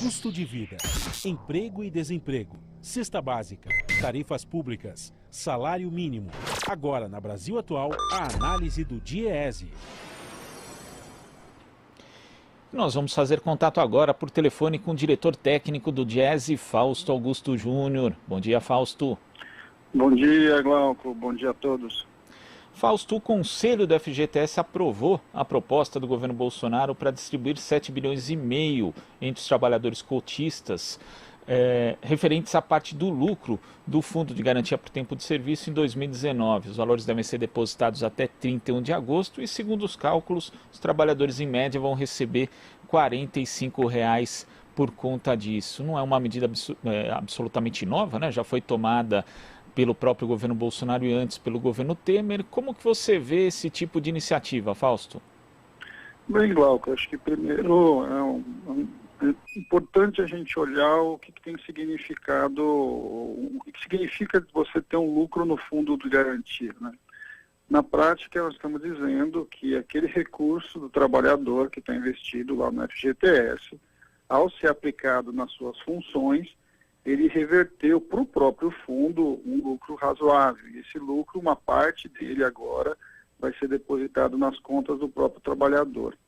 Custo de vida, emprego e desemprego, cesta básica, tarifas públicas, salário mínimo. Agora, na Brasil Atual, a análise do DIEESE. Nós vamos fazer contato agora por telefone com o diretor técnico do DIEESE, Fausto Augusto Júnior. Bom dia, Fausto. Bom dia, Glauco. Bom dia a todos. Fausto, o Conselho do FGTS aprovou a proposta do governo Bolsonaro para distribuir 7,5 bilhões entre os trabalhadores cotistas, referentes à parte do lucro do Fundo de Garantia por Tempo de Serviço em 2019. Os valores devem ser depositados até 31 de agosto e, segundo os cálculos, os trabalhadores em média vão receber R$ 45 por conta disso. Não é uma medida absolutamente nova, né? Já foi tomada pelo próprio governo Bolsonaro e antes pelo governo Temer. Como que você vê esse tipo de iniciativa, Fausto? Bem, Glauco, acho que primeiro é importante a gente olhar o que tem significado, o que significa você ter um lucro no fundo de garantia, né? Na prática, nós estamos dizendo que aquele recurso do trabalhador que está investido lá no FGTS, ao ser aplicado nas suas funções, ele reverteu para o próprio fundo um lucro razoável. E esse lucro, uma parte dele agora, vai ser depositado nas contas do próprio trabalhador.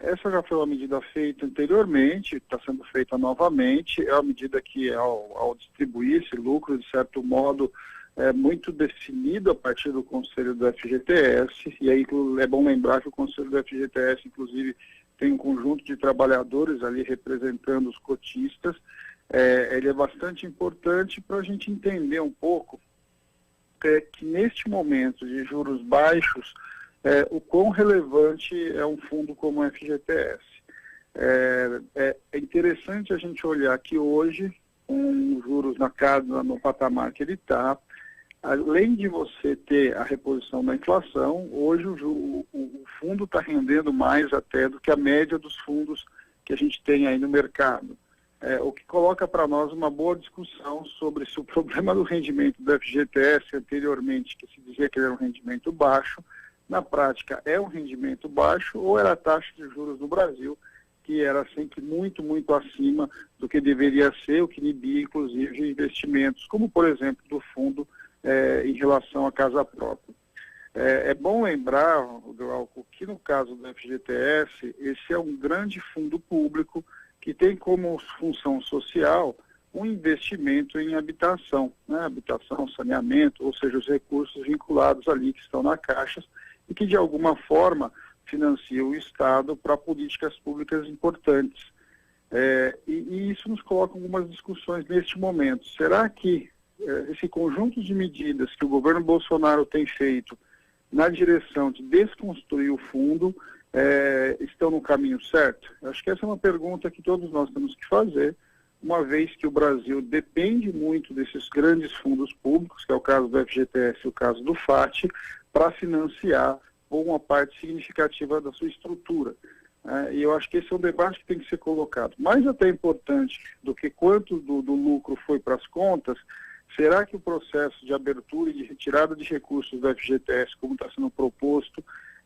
Essa já foi uma medida feita anteriormente, está sendo feita novamente. É uma medida que, ao distribuir esse lucro, de certo modo, é muito definido a partir do Conselho do FGTS. E aí é bom lembrar que o Conselho do FGTS, inclusive, tem um conjunto de trabalhadores ali representando os cotistas. Ele é bastante importante para a gente entender um pouco que neste momento de juros baixos, o quão relevante é um fundo como o FGTS. É interessante a gente olhar que hoje, com juros na casa, no patamar que ele está, além de você ter a reposição da inflação, hoje o fundo está rendendo mais até do que a média dos fundos que a gente tem aí no mercado. O que coloca para nós uma boa discussão sobre se o problema do rendimento do FGTS anteriormente, que se dizia que era um rendimento baixo, na prática é um rendimento baixo ou era a taxa de juros no Brasil, que era sempre muito, muito acima do que deveria ser, o que inibia, inclusive, investimentos, como, por exemplo, do fundo em relação à casa própria. É bom lembrar, Glauco, que no caso do FGTS, esse é um grande fundo público que tem como função social um investimento em habitação, né? Habitação, saneamento, ou seja, os recursos vinculados ali que estão na Caixa e que de alguma forma financiam o Estado para políticas públicas importantes. E isso nos coloca algumas discussões neste momento. Será que esse conjunto de medidas que o governo Bolsonaro tem feito na direção de desconstruir o fundo estão no caminho certo? Acho que essa é uma pergunta que todos nós temos que fazer, uma vez que o Brasil depende muito desses grandes fundos públicos, que é o caso do FGTS e o caso do FAT, para financiar uma parte significativa da sua estrutura. E eu acho que esse é um debate que tem que ser colocado. Mais até importante do que quanto do lucro foi para as contas, será que o processo de abertura e de retirada de recursos do FGTS, como está sendo proposto,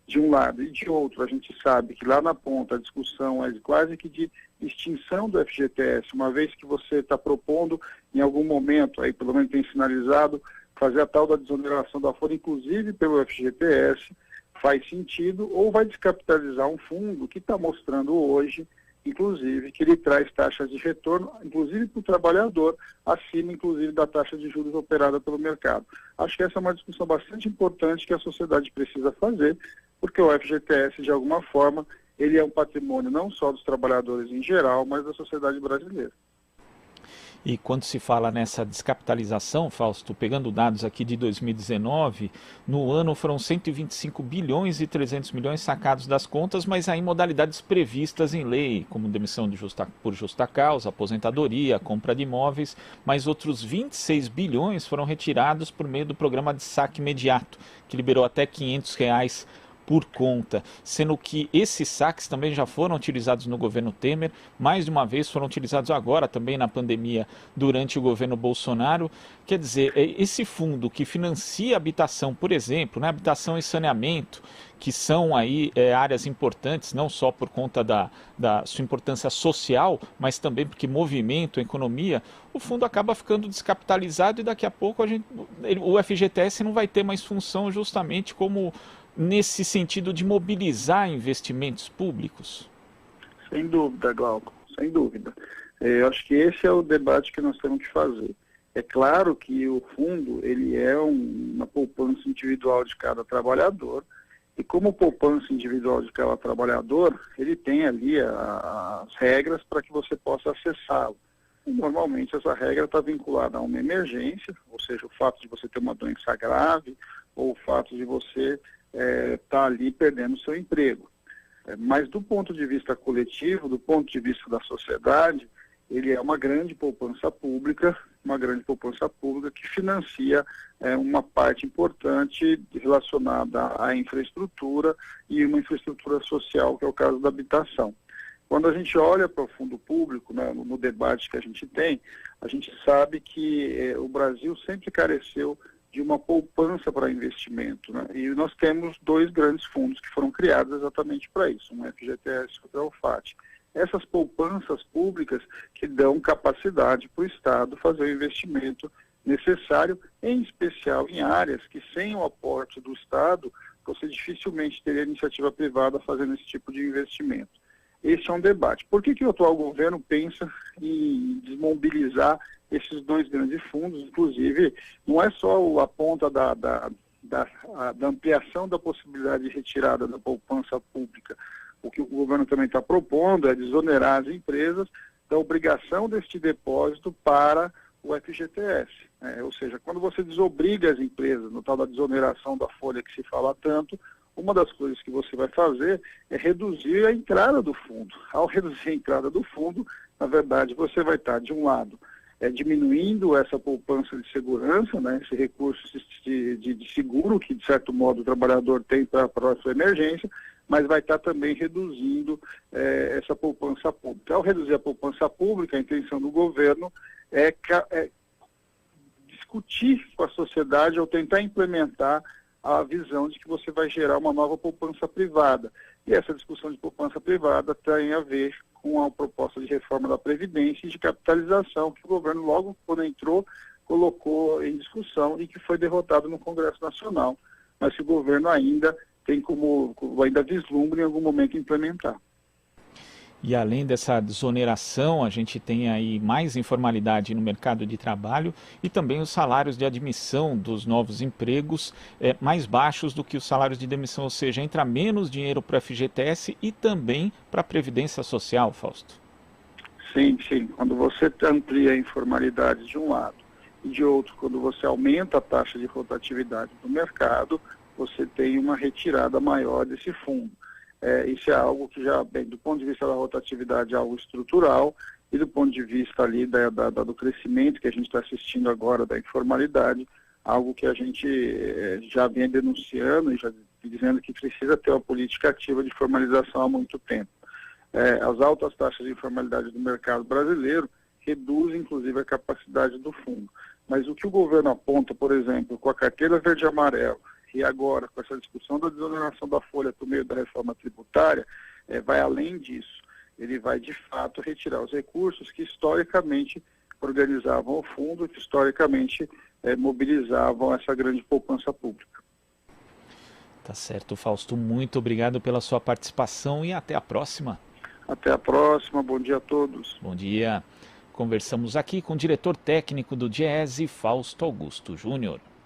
de um lado e de outro, a gente sabe que lá na ponta a discussão é quase que de extinção do FGTS, uma vez que você está propondo em algum momento, aí pelo menos tem sinalizado, fazer a tal da desoneração da folha, inclusive pelo FGTS, faz sentido, ou vai descapitalizar um fundo que está mostrando hoje, inclusive, que ele traz taxas de retorno, inclusive para o trabalhador, acima, inclusive, da taxa de juros operada pelo mercado. Acho que essa é uma discussão bastante importante que a sociedade precisa fazer, porque o FGTS, de alguma forma, ele é um patrimônio não só dos trabalhadores em geral, mas da sociedade brasileira. E quando se fala nessa descapitalização, Fausto, pegando dados aqui de 2019, no ano foram 125 bilhões e 300 milhões sacados das contas, mas aí modalidades previstas em lei, como demissão por justa causa, aposentadoria, compra de imóveis, mas outros 26 bilhões foram retirados por meio do programa de saque imediato, que liberou até R$ 500 por conta, sendo que esses saques também já foram utilizados no governo Temer, mais de uma vez foram utilizados agora também na pandemia durante o governo Bolsonaro. Quer dizer, esse fundo que financia habitação, por exemplo, né, habitação e saneamento, que são aí áreas importantes, não só por conta da sua importância social, mas também porque movimento a economia, o fundo acaba ficando descapitalizado e daqui a pouco o FGTS não vai ter mais função justamente como nesse sentido de mobilizar investimentos públicos. Sem dúvida, Glauco, sem dúvida. Eu acho que esse é o debate que nós temos que fazer. É claro que o fundo ele é uma poupança individual de cada trabalhador, e como poupança individual de cada trabalhador, ele tem ali as regras para que você possa acessá-lo. Normalmente essa regra está vinculada a uma emergência, ou seja, o fato de você ter uma doença grave, ou o fato de você estar ali perdendo o seu emprego. Mas do ponto de vista coletivo, do ponto de vista da sociedade, ele é uma grande poupança pública que financia uma parte importante relacionada à infraestrutura e uma infraestrutura social, que é o caso da habitação. Quando a gente olha para o fundo público, né, no debate que a gente tem, a gente sabe que o Brasil sempre careceu de uma poupança para investimento, né? E nós temos dois grandes fundos que foram criados exatamente para isso, um FGTS e outro FAT. Essas poupanças públicas que dão capacidade para o Estado fazer o investimento necessário, em especial em áreas que sem o aporte do Estado, você dificilmente teria iniciativa privada fazendo esse tipo de investimento. Esse é um debate. Por que o atual governo pensa em desmobilizar esses dois grandes fundos? Inclusive, não é só a ponta da ampliação da possibilidade de retirada da poupança pública. O que o governo também está propondo é desonerar as empresas da obrigação deste depósito para o FGTS. Ou seja, quando você desobriga as empresas, no tal da desoneração da folha que se fala tanto, uma das coisas que você vai fazer é reduzir a entrada do fundo. Ao reduzir a entrada do fundo, na verdade, você vai estar, de um lado, diminuindo essa poupança de segurança, né, esse recurso de seguro que, de certo modo, o trabalhador tem para a sua emergência, mas vai estar também reduzindo essa poupança pública. Ao reduzir a poupança pública, a intenção do governo é discutir com a sociedade ou tentar implementar a visão de que você vai gerar uma nova poupança privada. E essa discussão de poupança privada tem a ver com a proposta de reforma da Previdência e de capitalização, que o governo, logo quando entrou, colocou em discussão e que foi derrotado no Congresso Nacional, mas que o governo ainda vislumbra em algum momento implementar. E além dessa desoneração, a gente tem aí mais informalidade no mercado de trabalho e também os salários de admissão dos novos empregos mais baixos do que os salários de demissão, ou seja, entra menos dinheiro para a FGTS e também para a Previdência Social, Fausto. Sim. Quando você amplia a informalidade de um lado e de outro, quando você aumenta a taxa de rotatividade do mercado, você tem uma retirada maior desse fundo. Isso é algo que já, do ponto de vista da rotatividade, é algo estrutural, e do ponto de vista ali do crescimento que a gente está assistindo agora, da informalidade, algo que a gente já vem denunciando e já dizendo que precisa ter uma política ativa de formalização há muito tempo. As altas taxas de informalidade do mercado brasileiro reduzem, inclusive, a capacidade do fundo. Mas o que o governo aponta, por exemplo, com a carteira verde e amarelo, e agora com essa discussão da desoneração da folha por meio da reforma tributária, vai além disso. Ele vai, de fato, retirar os recursos que historicamente organizavam o fundo, que historicamente mobilizavam essa grande poupança pública. Tá certo, Fausto. Muito obrigado pela sua participação e até a próxima. Até a próxima. Bom dia a todos. Bom dia. Conversamos aqui com o diretor técnico do Diese, Fausto Augusto Júnior.